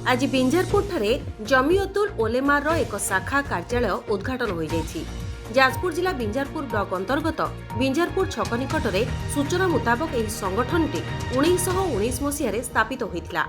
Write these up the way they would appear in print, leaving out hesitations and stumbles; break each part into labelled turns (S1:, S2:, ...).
S1: आज बिंझारपुर ठारे जमियतुल ओलेमार एक शाखा कार्यालय उद्घाटन हो जाइछि। जाजपुर जिला बिंझारपुर ब्लॉक अंतर्गत बिंझारपुर छक निकट में सूचना मुताबक यह संगठनटी 1919 मसीह स्थापित होइथिला।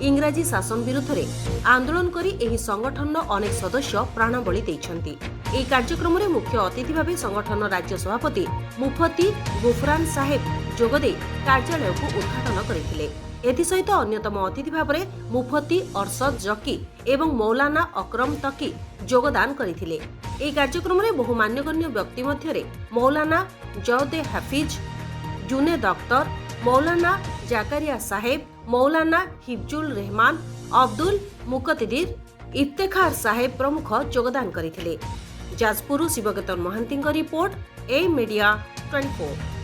S1: इंग्राजी शासन विरुद्ध में आंदोलन करी एही संगठन अनेक सदस्य प्राणबली दैछन्ति। एही कार्यक्रम में मुख्य अतिथि भाव संगठन राज्य सभापति मुफती गुफरान साहेब जोगदे कार्यालय को उद्घाटन करथिले। एथिसहित अन्यतम अतिथि भाव में मुफती अरशद जकी एवं मौलाना अकरम तकी योगदान करथिले। एही कार्यक्रम में बहु मान्यगण्य व्यक्ति मध्य मौलाना जौदे हाफिज, जुनेद अख्तर, मौलाना जाकारिया साहेब, मौलाना हिफ्जुल रहमान, अब्दुल मुकतदिर, इफ्तेखार साहेब प्रमुख योगदान करथिले। जाजपुर शिवकेतन महांती रिपोर्ट, ए मीडिया 24।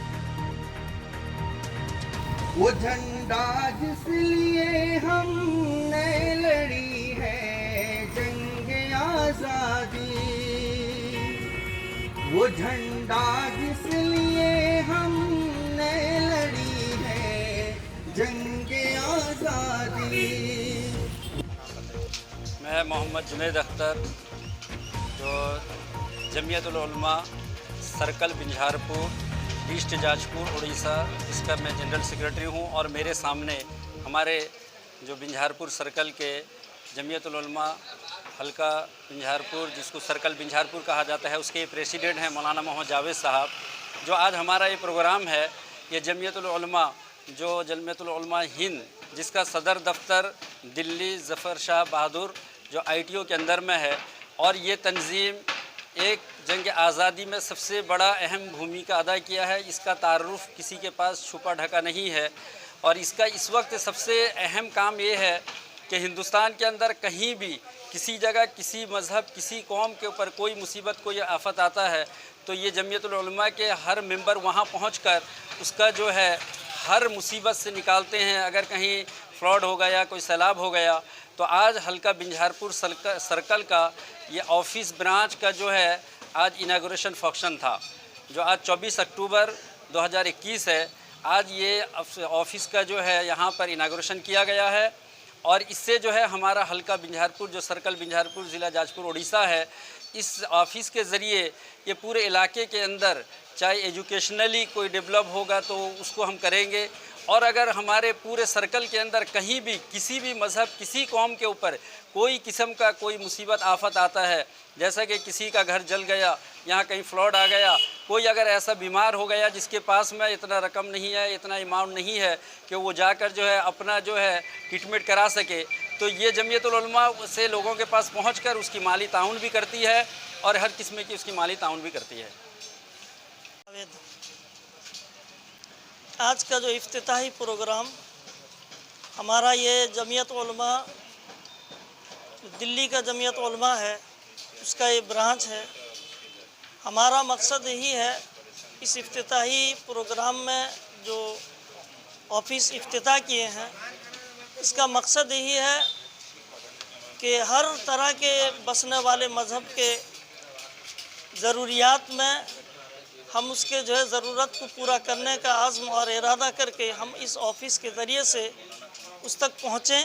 S2: वो झंडा जिस लिए हमने लड़ी है जंग आजादी, वो झंडा जिस लिए हमने लड़ी है जंग आजादी।
S3: मैं मोहम्मद जुनेद अख्तर, जो जमियतुल उलमा सर्कल बिंझारपुर ईस्ट जाजपुर उड़ीसा, इसका मैं जनरल सेक्रेटरी हूं। और मेरे सामने हमारे जो बिंझारपुर सर्कल के जमियतुल उलमा हल्का बिंझारपुर, जिसको सर्कल बिंझारपुर कहा जाता है, उसके प्रेसिडेंट हैं मौलाना मोहम्मद जावेद साहब। जो आज हमारा ये प्रोग्राम है, ये जमियतुल उलमा जो जमियतुल उलमा हिंद, जिसका सदर दफ्तर दिल्ली ज़फ़र शाह बहादुर जो ITO के अंदर में है, और ये तंजीम एक जंग आज़ादी में सबसे बड़ा अहम भूमिका अदा किया है। इसका तारुफ किसी के पास छुपा ढका नहीं है। और इसका इस वक्त सबसे अहम काम ये है कि हिंदुस्तान के अंदर कहीं भी किसी जगह किसी मज़हब किसी कौम के ऊपर कोई मुसीबत कोई आफत आता है, तो ये जमियतुल उलमा के हर मेंबर वहाँ पहुँचकर उसका जो है हर मुसीबत से निकालते हैं। अगर कहीं फ्लड हो गया, कोई सैलाब हो गया, तो आज हल्का बिंझारपुर सर्कल का ये ऑफिस ब्रांच का जो है आज इनागुरेशन फंक्शन था, जो आज 24 अक्टूबर 2021 है। आज ये ऑफिस का जो है यहाँ पर इनागुरेशन किया गया है। और इससे जो है हमारा हल्का बिंझारपुर जो सर्कल बिंझारपुर ज़िला जाजपुर उड़ीसा है, इस ऑफिस के ज़रिए ये पूरे इलाके के अंदर चाहे एजुकेशनली कोई डेवलप होगा तो उसको हम करेंगे। और अगर हमारे पूरे सर्कल के अंदर कहीं भी किसी भी मज़हब किसी कौम के ऊपर कोई किस्म का कोई मुसीबत आफत आता है, जैसा कि किसी का घर जल गया, यहाँ कहीं फ्लड आ गया, कोई अगर ऐसा बीमार हो गया जिसके पास में इतना रकम नहीं है, इतना अमाउंट नहीं है कि वो जाकर जो है अपना जो है ट्रीटमेंट करा सके, तो ये जमियतुल उलमा से लोगों के पास पहुँचकर उसकी माली ताउन भी करती है और हर किस्म की उसकी माली ताउन भी करती है।
S4: आज का जो इफ्तिताही प्रोग्राम हमारा ये जमियत उलमा दिल्ली का जमियत उलमा है, उसका ये ब्रांच है। हमारा मकसद यही है इस इफ्तिताही प्रोग्राम में जो ऑफिस इफ्तिताह किए हैं, इसका मकसद यही है कि हर तरह के बसने वाले मज़हब के ज़रूरियात में हम उसके जो है ज़रूरत को पूरा करने का आज़्म और इरादा करके हम इस ऑफ़िस के ज़रिए से उस तक पहुँचें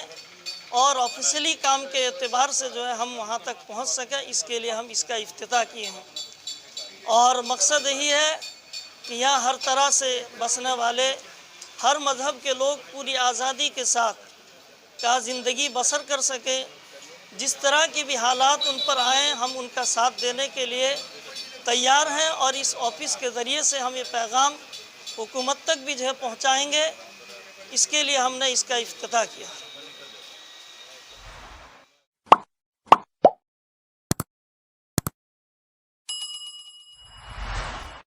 S4: और ऑफिशियली काम के एतबार से जो है हम वहाँ तक पहुँच सकें। इसके लिए हम इसका इफ्तिताह किए हैं। और मकसद यही है कि यहाँ हर तरह से बसने वाले हर मज़हब के लोग पूरी आज़ादी के साथ का ज़िंदगी बसर कर सकें। जिस तरह की भी हालात उन पर आएँ, हम उनका साथ देने के लिए तैयार हैं। और इस ऑफिस के ज़रिए से हम ये पैगाम हुकूमत तक भी जो है पहुँचाएँगे। इसके लिए हमने इसका इफ्तिताह किया।